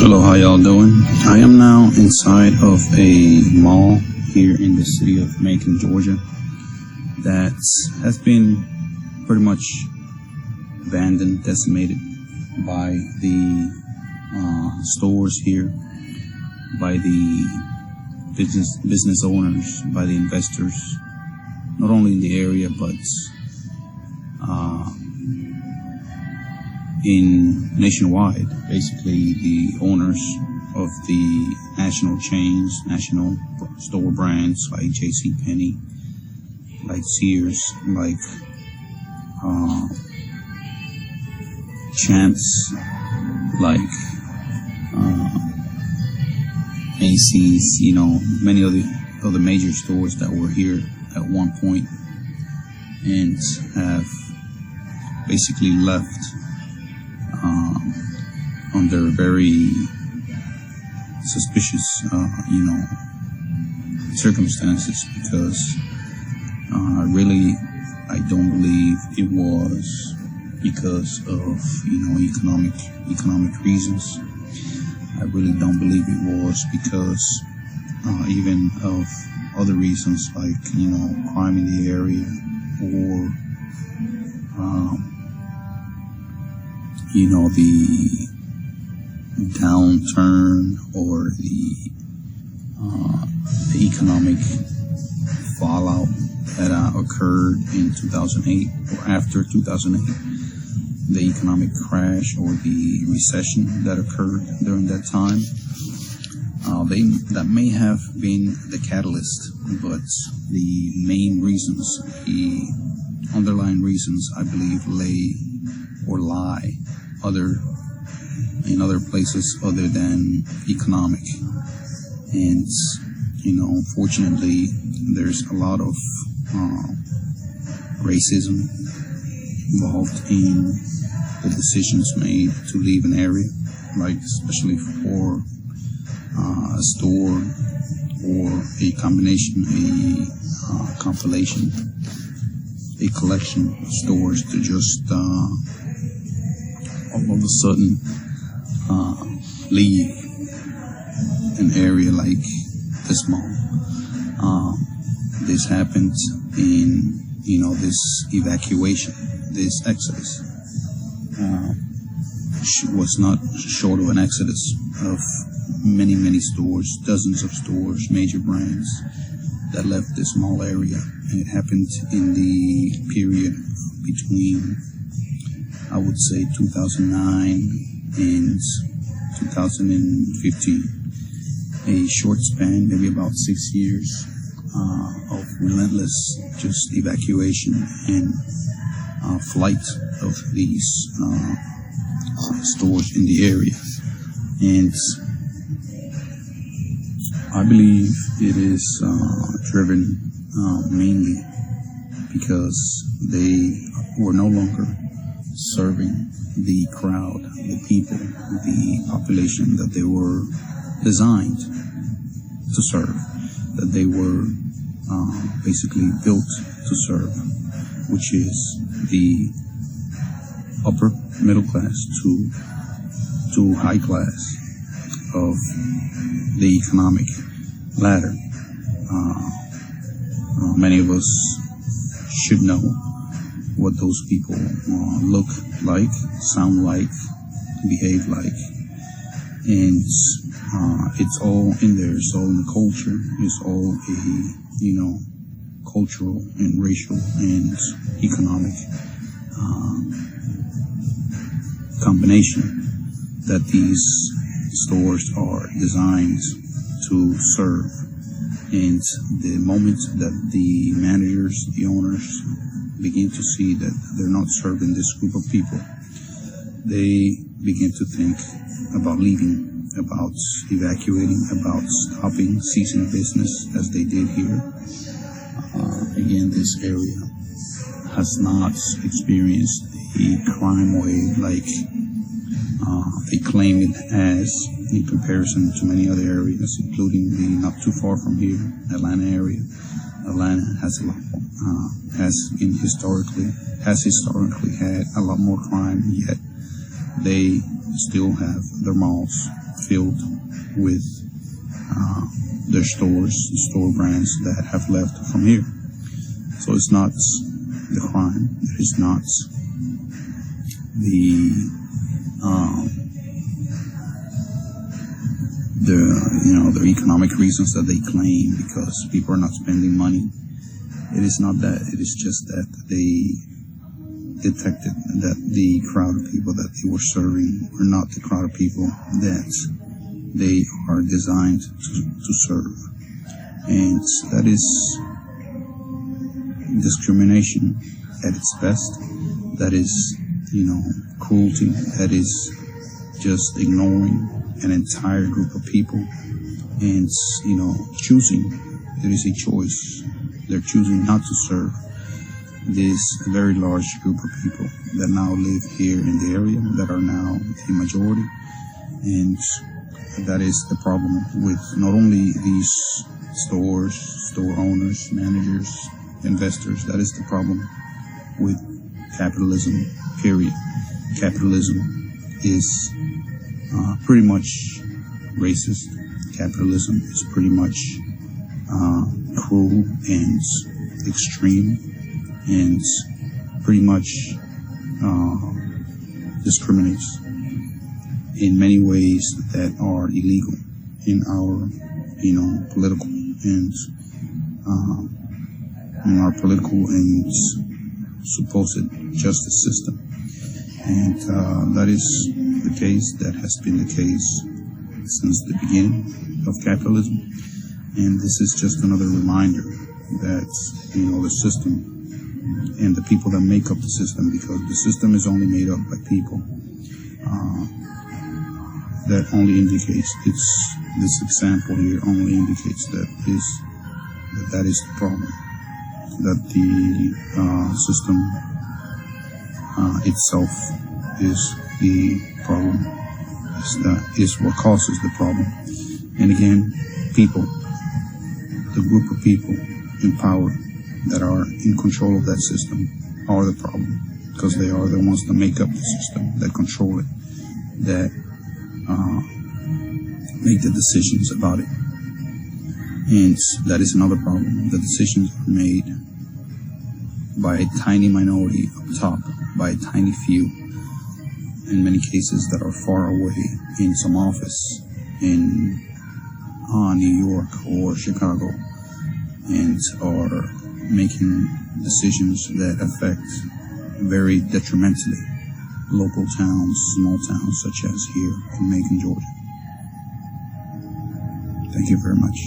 Hello, how y'all doing? I am now inside of a mall here in the city of Macon, Georgia, that has been pretty much abandoned, decimated by the stores here, by the business owners, by the investors, not only in the area but in nationwide. Basically, the owners of the national chains, national store brands like JCPenney, like Sears, like Champs, like Macy's, many of the other major stores that were here at one point and have basically left under very suspicious, circumstances, because I don't believe it was because of, economic reasons. I really don't believe it was because even of other reasons like, crime in the area or, the downturn or the economic fallout that occurred in 2008 or after 2008, the economic crash or the recession that occurred during that time. That may have been the catalyst, but the main reasons, the underlying reasons, I believe, lie in other places other than economic. And unfortunately, there's a lot of racism involved in the decisions made to leave an area, like especially for a store or a combination, a compilation, a collection of stores to just all of a sudden leave an area like this mall. This happened in, this evacuation, this exodus. Was not short of an exodus of many, many stores, dozens of stores, major brands that left this mall area. And it happened in the period between, I would say, 2009 and 2015. A short span, maybe about 6 years of relentless just evacuation and flight of these stores in the area. And I believe it is driven mainly because they were no longer serving the crowd, the people, the population that they were designed to serve, that they were basically built to serve, which is the upper middle class to high class of the economic ladder. Many of us should know what those people look like, sound like, behave like, and it's all in there. It's all in the culture. It's all a cultural and racial and economic combination that these stores are designed to serve. And the moment that the managers, the owners, begin to see that they're not serving this group of people, they begin to think about leaving, about evacuating, about stopping, ceasing business, as they did here. Again, this area has not experienced a crime wave like they claim it has, in comparison to many other areas, including the not too far from here, Atlanta area. Atlanta has a lot more, has historically had a lot more crime, yet they still have their malls filled with their stores, store brands that have left from here. So it's not the crime, it is not the economic reasons that they claim because people are not spending money. It is not that. It is just that they detected that the crowd of people that they were serving were not the crowd of people that they are designed to serve. And that is discrimination at its best. That is, cruelty. That is just ignoring an entire group of people and, choosing. It is a choice. They're choosing not to serve this very large group of people that now live here in the area, that are now the majority. And that is the problem with not only these stores, store owners, managers, investors. That is the problem with capitalism, period. Capitalism is pretty much racist. Capitalism is pretty much cruel and extreme and pretty much discriminates in many ways that are illegal in our, political and in our political and supposed justice system. And that is the case. That has been the case since the beginning of capitalism. And this is just another reminder that, the system and the people that make up the system, because the system is only made up by people, that only indicates, this example here only indicates that that is the problem, that the system itself is the problem, is what causes the problem. And again, people, the group of people in power that are in control of that system are the problem, because they are the ones that make up the system, that control it, that make the decisions about it. And that is another problem. The decisions are made by a tiny minority up top, by a tiny few, in many cases that are far away in some office in New York or Chicago, and are making decisions that affect very detrimentally local towns, small towns such as here in Macon, Georgia. Thank you very much.